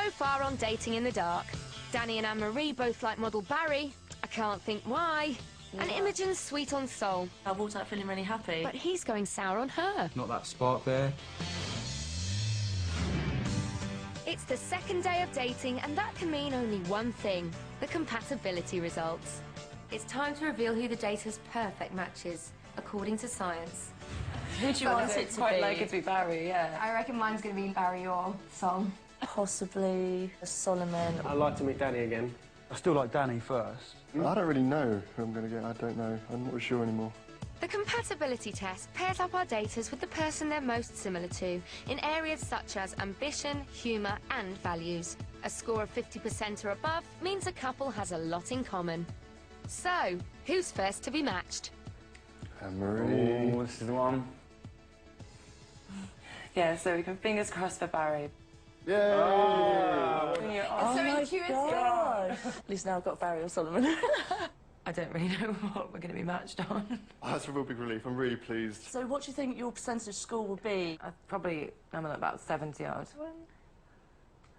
So far on Dating in the Dark, Danny and Anne-Marie both like model Barry. I can't think why. And Imogen's sweet on Sol. I walked out feeling really happy. But he's going sour on her. Not that spark there. It's the second day of dating, and that can mean only one thing: the compatibility results. It's time to reveal who the dater's perfect match is, according to science. Who do you want it to quite be? Like it to be Barry, yeah. I reckon mine's going to be Barry or Sol. Possibly Solomon. I'd like to meet Danny again. I still like Danny first. I don't really know who I'm going to get. I don't know. I'm not really sure anymore. The compatibility test pairs up our daters with the person they're most similar to in areas such as ambition, humour and values. A score of 50% or above means a couple has a lot in common. So, who's first to be matched? Anne-Marie. Oh, this is the one. Yeah, so we can fingers crossed for Barry. Yay! Oh so cute. Gosh. At least now I've got Barry or Solomon. I don't really know what we're going to be matched on. Oh, that's a real big relief. I'm really pleased. So what do you think your percentage score will be? I'm at about 70 odd.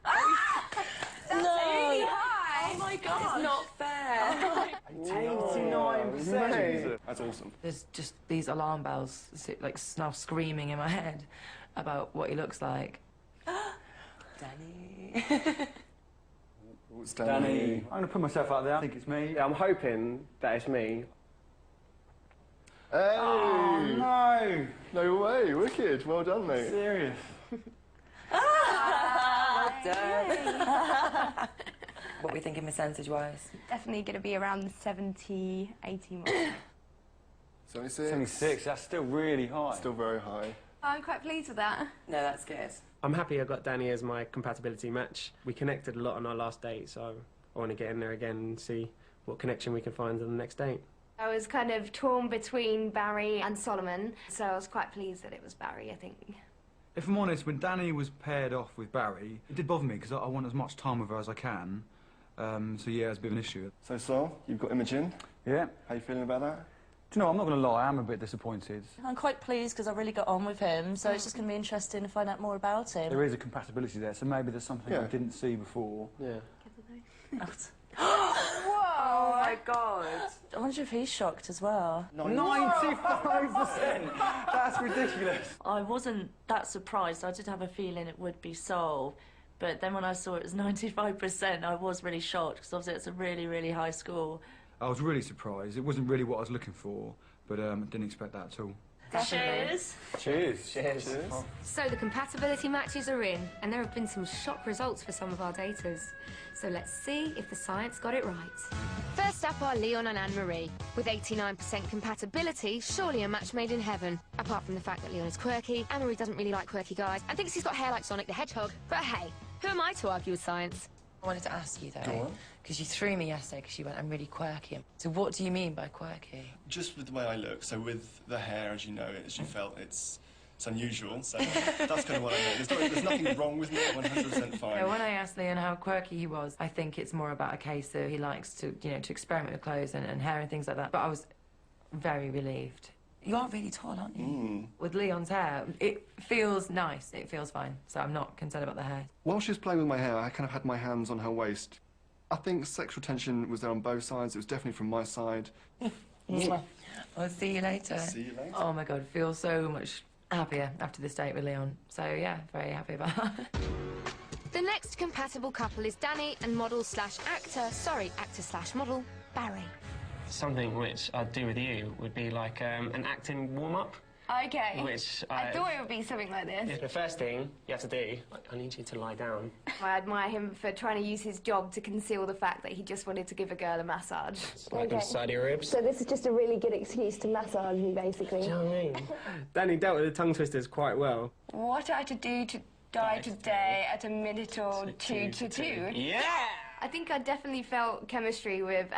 That's really high. Oh my God. It's not fair. 89%. That's awesome. There's just these alarm bells like now screaming in my head about what he looks like. Danny. It's Danny. I'm going to put myself out there. I think it's me. Yeah, I'm hoping that it's me. Hey! Oh, no! No way. Wicked. Well done, mate. Serious. Well done. What are we thinking percentage-wise? Definitely going to be around the 70, 80 mark. 76. 76, that's still really high. Still very high. I'm quite pleased with that. No, that's good. I'm happy I got Danny as my compatibility match. We connected a lot on our last date, so I want to get in there again and see what connection we can find on the next date. I was kind of torn between Barry and Solomon, so I was quite pleased that it was Barry, I think. If I'm honest, when Danny was paired off with Barry, it did bother me because I want as much time with her as I can. So yeah, it's a bit of an issue. So, Sol, you've got Imogen. Yeah. How you feeling about that? Do you know, I'm not going to lie, I am a bit disappointed. I'm quite pleased because I really got on with him, so it's just going to be interesting to find out more about him. There is a compatibility there, so maybe there's something I didn't see before. Yeah. Oh my God. I wonder if he's shocked as well. 95%! That's ridiculous. I wasn't that surprised. I did have a feeling it would be Sol. But then when I saw it was 95%, I was really shocked because obviously it's a really, really high score. I was really surprised. It wasn't really what I was looking for, but I didn't expect that at all. Cheers. Cheers. Cheers. Oh. So the compatibility matches are in, and there have been some shock results for some of our daters. So let's see if the science got it right. First up are Leon and Anne-Marie. With 89% compatibility, surely a match made in heaven. Apart from the fact that Leon is quirky, Anne-Marie doesn't really like quirky guys, and thinks he's got hair like Sonic the Hedgehog. But hey, who am I to argue with science? I wanted to ask you, though, because you threw me yesterday because you went, I'm really quirky. So what do you mean by quirky? Just with the way I look. So with the hair, as you know, as you felt, it's unusual. So that's kind of what I meant. There's nothing wrong with me. 100% fine. Yeah, when I asked Leon how quirky he was, I think it's more about a case that he likes to, you know, to experiment with clothes and hair and things like that. But I was very relieved. You are really tall, aren't you? With Leon's hair, it feels nice. It feels fine. So I'm not concerned about the hair. While she was playing with my hair, I kind of had my hands on her waist. I think sexual tension was there on both sides. It was definitely from my side. I'll see you later. See you later. Oh my God, feel so much happier after this date with Leon. So yeah, very happy about that. The next compatible couple is Danny and actor/model Barry. Something which I'd do with you would be like an acting warm-up. Okay. Which I thought it would be something like this. The first thing you have to do, I need you to lie down. I admire him for trying to use his job to conceal the fact that he just wanted to give a girl a massage. Like on the side of your ribs. So this is just a really good excuse to massage you, basically. Do you know what I mean? Danny dealt with the tongue twisters quite well. What I to do to die today at a minute or two to two. Yeah! I think I definitely felt chemistry with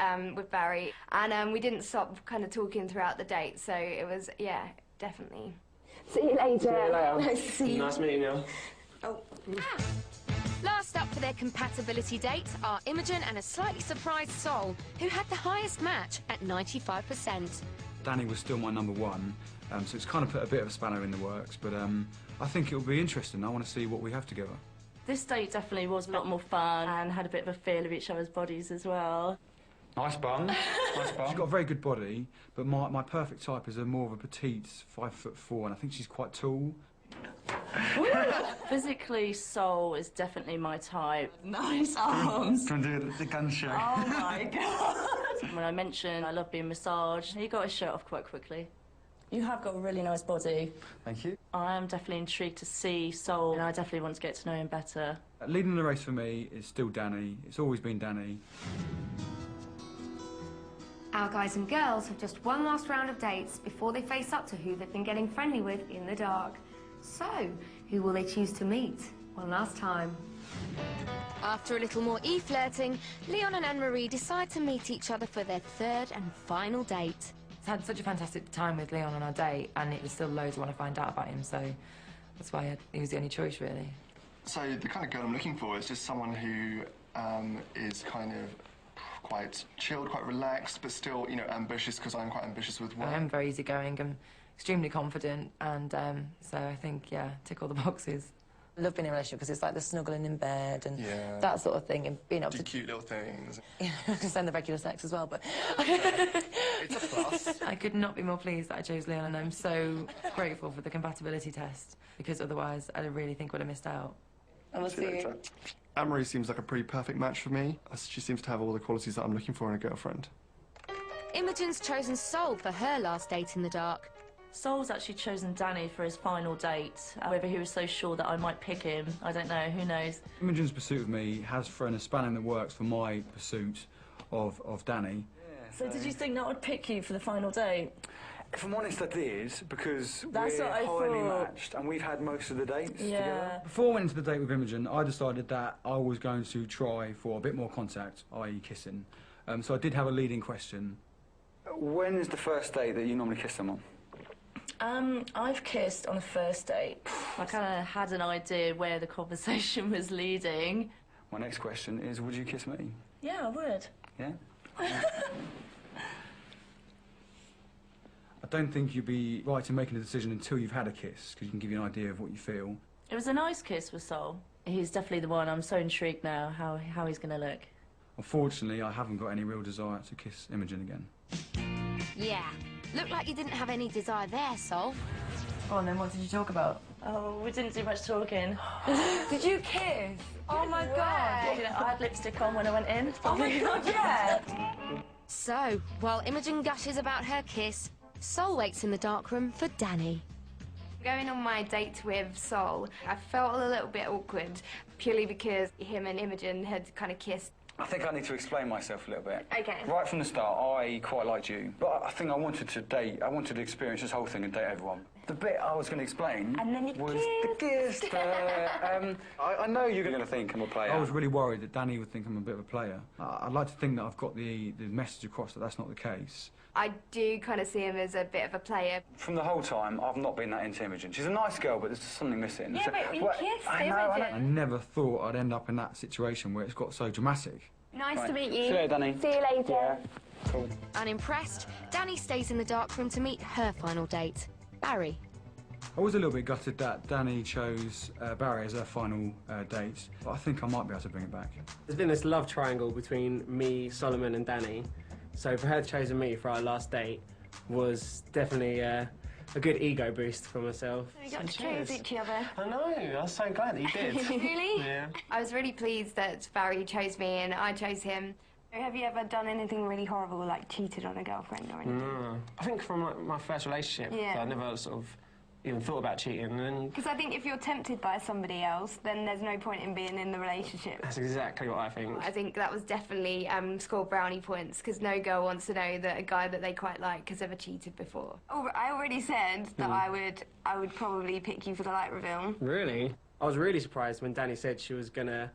Barry, and we didn't stop kind of talking throughout the date, so it was, yeah, definitely. See you later. See you later. Nice to see you. Nice meeting you. Oh. Last up for their compatibility date are Imogen and a slightly surprised Sol, who had the highest match at 95%. Danny was still my number one, so it's kind of put a bit of a spanner in the works, but I think it'll be interesting. I want to see what we have together. This date definitely was a lot more fun and had a bit of a feel of each other's bodies as well. Nice bum. Nice bum. She's got a very good body, but my perfect type is a more of a petite 5'4", and I think she's quite tall. Physically, Sol is definitely my type. Nice arms. Can we do the gun show? Oh my god. When I mentioned I love being massaged, he got his shirt off quite quickly. You have got a really nice body. Thank you. I am definitely intrigued to see Sol, and I definitely want to get to know him better. Leading the race for me is still Danny. It's always been Danny. Our guys and girls have just one last round of dates before they face up to who they've been getting friendly with in the dark. So, who will they choose to meet one last time? After a little more e-flirting, Leon and Anne-Marie decide to meet each other for their third and final date. I had such a fantastic time with Leon on our date, and it was still loads I want to find out about him, so that's why he was the only choice, really. So the kind of girl I'm looking for is just someone who is kind of quite chilled, quite relaxed, but still, you know, ambitious, because I'm quite ambitious with work. I am very easygoing and extremely confident, and so I think, yeah, tick all the boxes. I love being in a relationship because it's like the snuggling in bed and that sort of thing, and being able do to... cute little things. Yeah, I was saying the regular sex as well, but... It's a plus. I could not be more pleased that I chose Leon, and I'm so grateful for the compatibility test, because otherwise I really think I would have missed out. I will see you. Anne-Marie seems like a pretty perfect match for me. She seems to have all the qualities that I'm looking for in a girlfriend. Imogen's chosen Sol for her last date in the dark. Sol's actually chosen Danny for his final date. Whether he was so sure that I might pick him, I don't know, who knows. Imogen's pursuit of me has thrown a spanner in the works for my pursuit of Danny. Yeah, so did you think that would pick you for the final date? If I'm honest, I did, because That's we're what I highly thought. matched and we've had most of the dates Yeah. together. Before I went into the date with Imogen, I decided that I was going to try for a bit more contact, i.e. kissing. So I did have a leading question. When is the first date that you normally kiss someone? I've kissed on the first date. I kind of had an idea where the conversation was leading. My next question is, would you kiss me? Yeah, I would. Yeah? I don't think you'd be right in making a decision until you've had a kiss, because you can give you an idea of what you feel. It was a nice kiss with Sol. He's definitely the one. I'm so intrigued now how he's going to look. Unfortunately, I haven't got any real desire to kiss Imogen again. Yeah, looked like you didn't have any desire there, Sol. Oh, and then what did you talk about? Oh, we didn't do much talking. Did you kiss? Oh my god! You know, I had lipstick on when I went in. Oh my god, yeah! So, while Imogen gushes about her kiss, Sol waits in the darkroom for Danny. Going on my date with Sol, I felt a little bit awkward, purely because him and Imogen had kind of kissed. I think I need to explain myself a little bit. Okay. Right from the start, I quite liked you, but I think I wanted to experience this whole thing and date everyone. The bit I was going to explain was the kiss. I know you're going to think I'm a player. I was really worried that Danny would think I'm a bit of a player. I'd like to think that I've got the message across that that's not the case. I do kind of see him as a bit of a player. From the whole time, I've not been that into Imogen. She's a nice girl, but there's just something missing. Yeah, but you kissed I Imogen. I never thought I'd end up in that situation where it's got so dramatic. Nice to meet you. See you later, Danny. See you later. Yeah. Cool. Unimpressed, Danny stays in the darkroom to meet her final date, Barry. I was a little bit gutted that Danny chose Barry as her final date, but I think I might be able to bring it back. There's been this love triangle between me, Solomon and Danny. So for her choosing me for our last date was definitely a good ego boost for myself. We got to choose each other. I know, I was so glad that you did. Really? Yeah. I was really pleased that Barry chose me and I chose him. Have you ever done anything really horrible, like cheated on a girlfriend or anything? No. I think from my first relationship, Yeah. I never sort of even thought about cheating. And Because I think if you're tempted by somebody else, then there's no point in being in the relationship. that's exactly what I think. I think that was definitely scored brownie points because no girl wants to know that a guy that they quite like has ever cheated before. Oh, I already said that I would probably pick you for the light reveal. Really? I was really surprised when Danny said she was gonna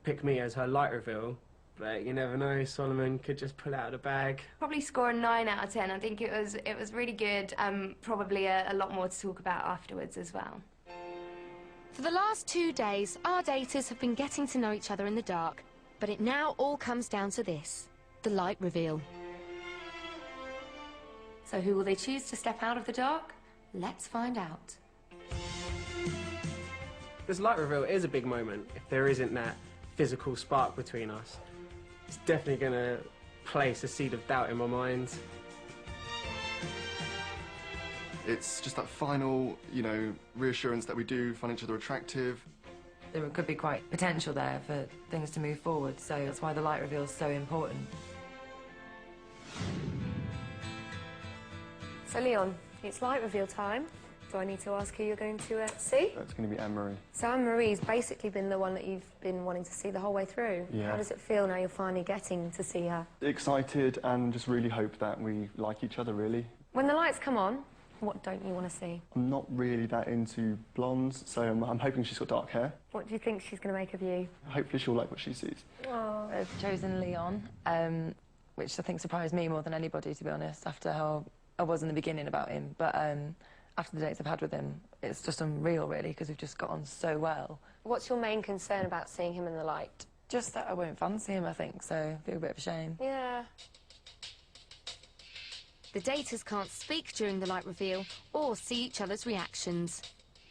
pick me as her light reveal. But you never know, Solomon could just pull it out of the bag. Probably score a 9 out of 10. I think it was really good. Probably a lot more to talk about afterwards as well. For the last 2 days, our daters have been getting to know each other in the dark, but it now all comes down to this, the light reveal. So who will they choose to step out of the dark? Let's find out. This light reveal is a big moment. If there isn't that physical spark between us, it's definitely going to place a seed of doubt in my mind. It's just that final, you know, reassurance that we do find each other attractive. There could be quite potential there for things to move forward, so that's why the light reveal is so important. So, Leon, it's light reveal time. Do I need to ask who you're going to see? It's going to be Anne-Marie. So Anne-Marie's basically been the one that you've been wanting to see the whole way through. Yeah. How does it feel now you're finally getting to see her? Excited and just really hope that we like each other, really. When the lights come on, what don't you want to see? I'm not really that into blondes, so I'm hoping she's got dark hair. What do you think she's going to make of you? Hopefully she'll like what she sees. Oh. I've chosen Leon, which I think surprised me more than anybody, to be honest, after how I was in the beginning about him. But after the dates I've had with him, it's just unreal, really, because we've just got on so well. What's your main concern about seeing him in the light? Just that I won't fancy him, I think, so I feel a bit of a shame. Yeah. The daters can't speak during the light reveal or see each other's reactions.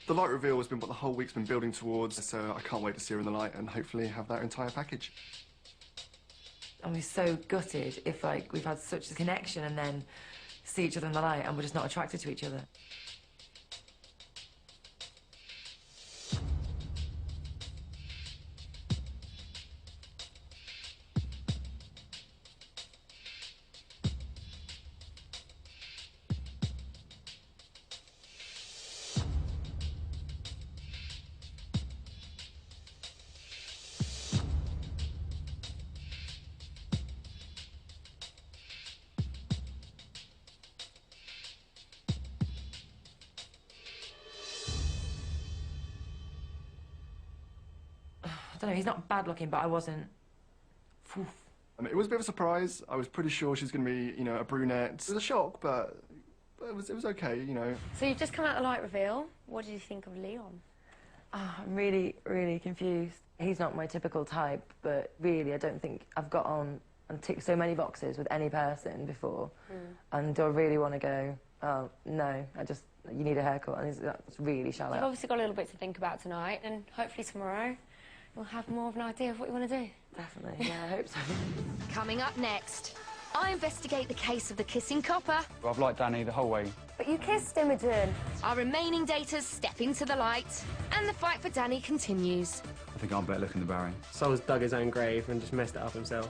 The light reveal has been what the whole week's been building towards, so I can't wait to see her in the light and hopefully have that entire package. And we're so gutted if, like, we've had such a connection and then see each other in the light and we're just not attracted to each other. I don't know, he's not bad looking, but I wasn't. Oof. It was a bit of a surprise. I was pretty sure she was going to be, you know, a brunette. It was a shock, but it was okay, you know. So you've just come out of the light reveal. What did you think of Leon? Oh, I'm really, really confused. He's not my typical type, but really I don't think I've got on and ticked so many boxes with any person before. And do I really want to go, oh, no, you need a haircut, and that's really shallow. You've obviously got a little bit to think about tonight, and hopefully tomorrow you'll have more of an idea of what you want to do. Definitely, yeah, I hope so. Coming up next, I investigate the case of the kissing copper. I've liked Danny the whole way. But you kissed Imogen. Our remaining daters step into the light, and the fight for Danny continues. I think I'm better looking than Barry. Sol's dug his own grave and just messed it up himself.